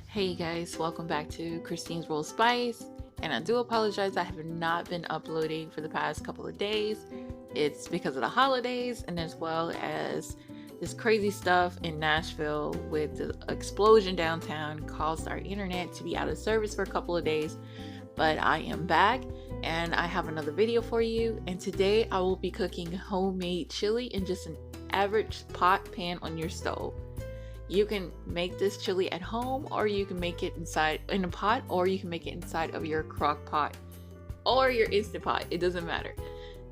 Hey guys, welcome back to Christine's Roll Spice. And I do apologize, I have not been uploading for the past couple of days. It's because of the holidays and as well as this crazy stuff in Nashville with the explosion downtown caused our internet to be out of service for a couple of days. But I am back and I have another video for you. And today I will be cooking homemade chili in just an average pot pan on your stove. You can make this chili at home, or you can make it inside in a pot, or you can make it inside of your crock pot or your Instant Pot. It doesn't matter.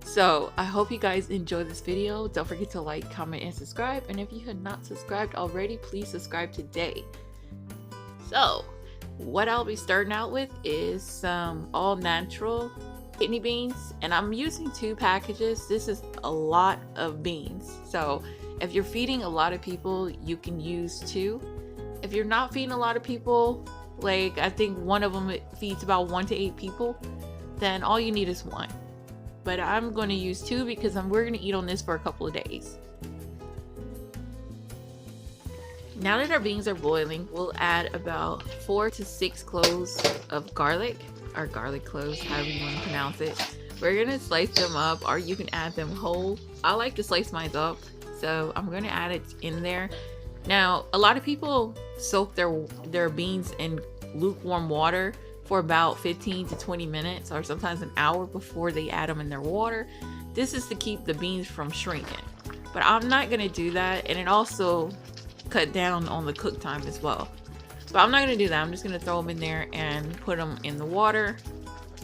So I hope you guys enjoy this video. Don't forget to like, comment, and subscribe. And if you have not subscribed already, please subscribe today. So what I'll be starting out with is some all natural kidney beans, and I'm using 2 packages. This is a lot of beans. So if you're feeding a lot of people, you can use 2. If you're not feeding a lot of people, like I think one of them feeds about 1 to 8 people, then all you need is 1. But I'm going to use 2 because we're going to eat on this for a couple of days. Now that our beans are boiling, we'll add about 4 to 6 cloves of garlic, or garlic cloves, however you want to pronounce it. We're going to slice them up, or you can add them whole. I like to slice mine up. So I'm going to add it in there. Now, a lot of people soak their beans in lukewarm water for about 15 to 20 minutes or sometimes an hour before they add them in their water. This is to keep the beans from shrinking. But I'm not going to do that, and it also cut down on the cook time as well. But I'm not going to do that. I'm just going to throw them in there and put them in the water.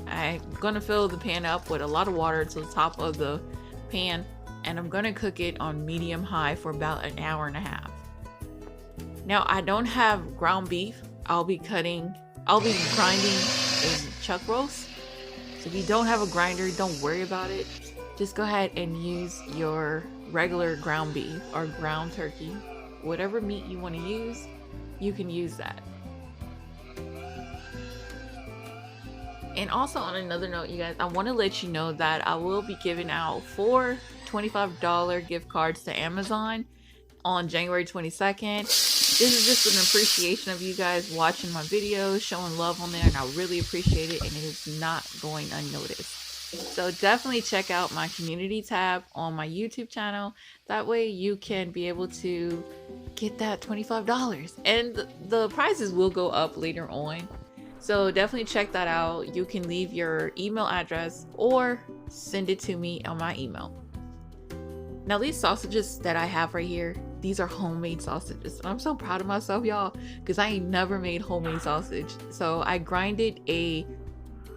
I'm going to fill the pan up with a lot of water to the top of the pan. And I'm going to cook it on medium high for about an hour and a half. Now I don't have ground beef. I'll be grinding a chuck roast. So if you don't have a grinder, don't worry about it. Just go ahead and use your regular ground beef or ground turkey. Whatever meat you want to use, you can use that. And also on another note, you guys, I want to let you know that I will be giving out 4 $25 gift cards to Amazon on January 22nd. This is just an appreciation of you guys watching my videos, showing love on there, and I really appreciate it, and it is not going unnoticed. So definitely check out my community tab on my YouTube channel. That way you can be able to get that $25. And the prices will go up later on. So definitely check that out. You can leave your email address or send it to me on my email. Now these sausages that I have right here, these are homemade sausages. And I'm so proud of myself, y'all, because I ain't never made homemade sausage. So I grinded a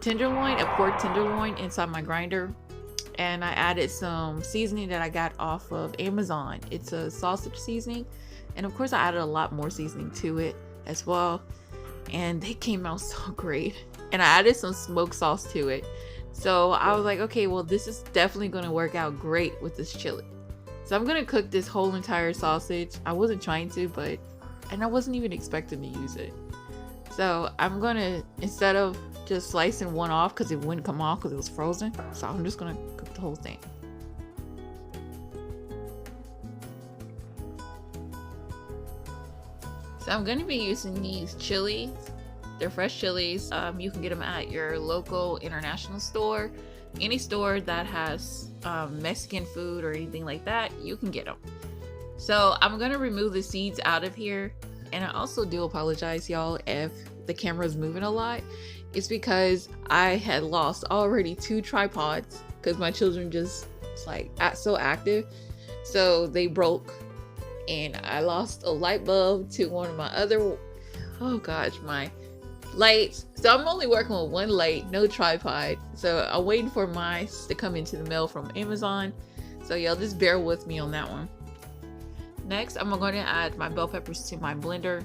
pork tenderloin inside my grinder. And I added some seasoning that I got off of Amazon. It's a sausage seasoning. And of course I added a lot more seasoning to it as well. And they came out so great. And I added some smoked sauce to it. So I was like, okay, well, this is definitely going to work out great with this chili. So I'm going to cook this whole entire sausage. I wasn't trying to, and I wasn't even expecting to use it. So I'm going to, instead of just slicing one off because it wouldn't come off because it was frozen. So I'm just going to cook the whole thing. So I'm going to be using these chilies. They're fresh chilies. You can get them at your local international store. Any store that has Mexican food or anything like that, you can get them. So I'm going to remove the seeds out of here. And I also do apologize, y'all, if the camera is moving a lot. It's because I had lost already 2 tripods because my children just like so active. So they broke. And I lost a light bulb to one of my other, my lights. So I'm only working with 1 light, no tripod. So I'm waiting for mine to come into the mail from Amazon. So y'all just bear with me on that one. Next, I'm going to add my bell peppers to my blender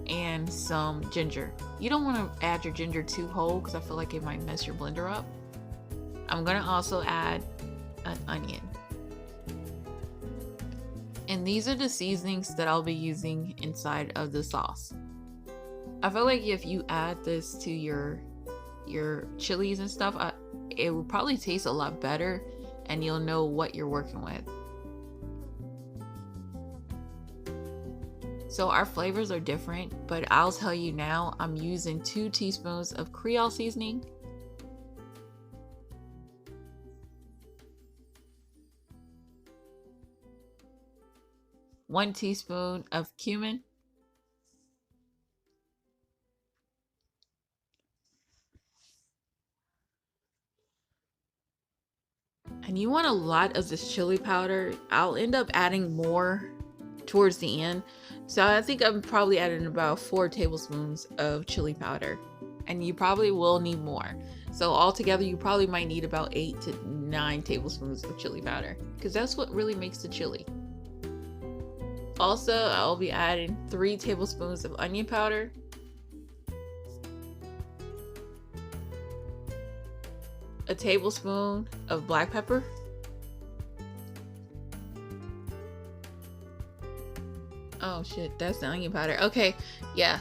and some ginger. You don't want to add your ginger too whole because I feel like it might mess your blender up. I'm going to also add an onion. And these are the seasonings that I'll be using inside of the sauce. I feel like if you add this to your chilies and stuff, it will probably taste a lot better and you'll know what you're working with. So our flavors are different, but I'll tell you now, I'm using 2 teaspoons of creole seasoning, 1 teaspoon of cumin, and you want a lot of this chili powder. I'll end up adding more towards the end. So I think I'm probably adding about 4 tablespoons of chili powder, and you probably will need more. So altogether, you probably might need about 8 to 9 tablespoons of chili powder, because that's what really makes the chili. Also, I'll be adding 3 tablespoons of onion powder, a tablespoon of black pepper, oh shit, that's the onion powder. Okay, yeah.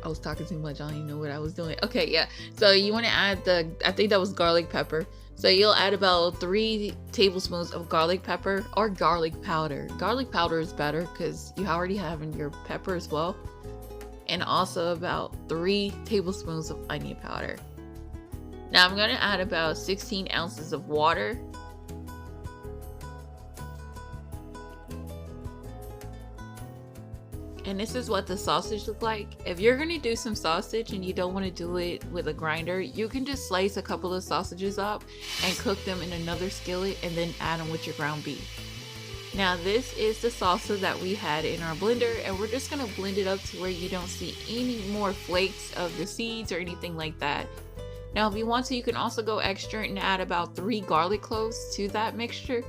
I was talking too much. I don't even know what I was doing. Okay, yeah. So you want to add I think that was garlic pepper. So you'll add about 3 tablespoons of garlic pepper or garlic powder. Garlic powder is better because you already have in your pepper as well. And also about 3 tablespoons of onion powder. Now I'm going to add about 16 ounces of water. And this is what the sausage look like. If you're gonna do some sausage and you don't want to do it with a grinder, you can just slice a couple of sausages up and cook them in another skillet and then add them with your ground beef. Now this is the salsa that we had in our blender, and we're just gonna blend it up to where you don't see any more flakes of the seeds or anything like that. Now if you want to, you can also go extra and add about 3 garlic cloves to that mixture.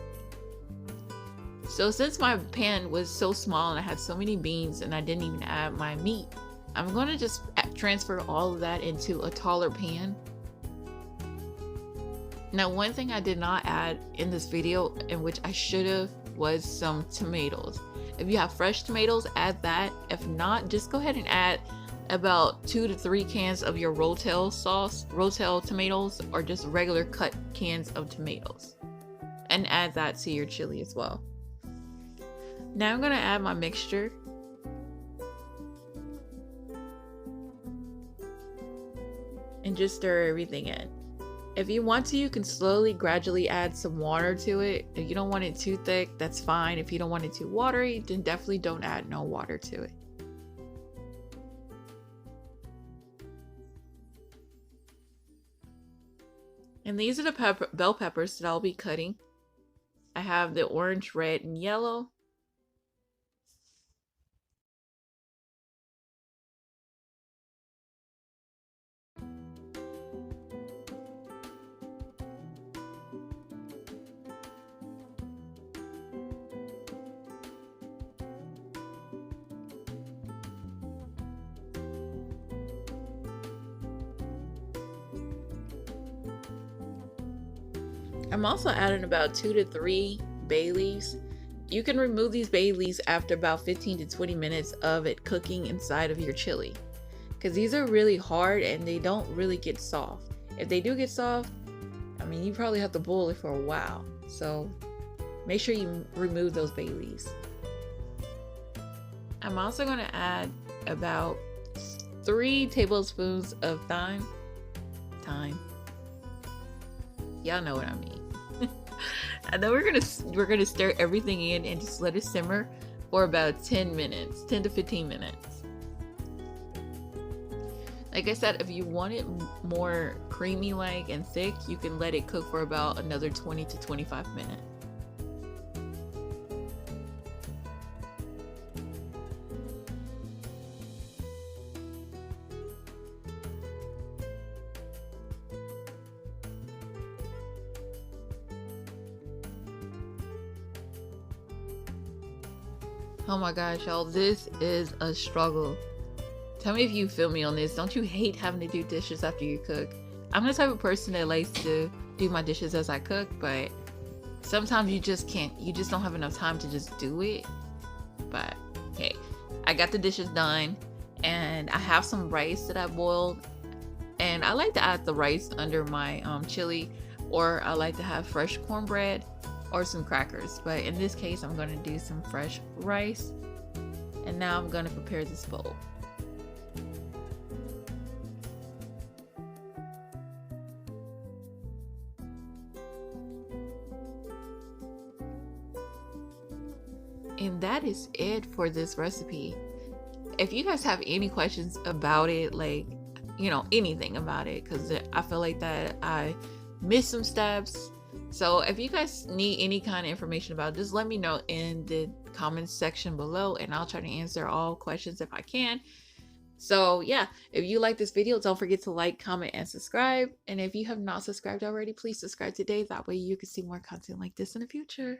So since my pan was so small and I had so many beans and I didn't even add my meat, I'm going to just transfer all of that into a taller pan. Now one thing I did not add in this video, in which I should have, was some tomatoes. If you have fresh tomatoes, add that. If not, just go ahead and add about 2 to 3 cans of your rotel sauce, rotel tomatoes, or just regular cut cans of tomatoes, and add that to your chili as well. Now I'm going to add my mixture. And just stir everything in. If you want to, you can slowly, gradually add some water to it. If you don't want it too thick, that's fine. If you don't want it too watery, then definitely don't add no water to it. And these are the bell peppers that I'll be cutting. I have the orange, red, and yellow. I'm also adding about 2 to 3 bay leaves. You can remove these bay leaves after about 15 to 20 minutes of it cooking inside of your chili, because these are really hard and they don't really get soft. If they do get soft, I mean, you probably have to boil it for a while. So make sure you remove those bay leaves. I'm also going to add about 3 tablespoons of thyme. Y'all know what I mean. And then we're gonna stir everything in and just let it simmer for about 10 minutes, 10 to 15 minutes. Like I said, if you want it more creamy like and thick, you can let it cook for about another 20 to 25 minutes. Oh my gosh, y'all, this is a struggle. Tell me if you feel me on this. Don't you hate having to do dishes after you cook? I'm the type of person that likes to do my dishes as I cook, but sometimes you just can't. You just don't have enough time to just do it. But hey, I got the dishes done, and I have some rice that I boiled, and I like to add the rice under my chili, or I like to have fresh cornbread or some crackers, but in this case I'm going to do some fresh rice. And now I'm gonna prepare this bowl. And that is it for this recipe. If you guys have any questions about it, like, you know, anything about it, because I feel like that I missed some steps. So if you guys need any kind of information about it, just let me know in the comments section below, and I'll try to answer all questions if I can. So yeah, if you like this video, don't forget to like, comment, and subscribe. And if you have not subscribed already, please subscribe today. That way you can see more content like this in the future.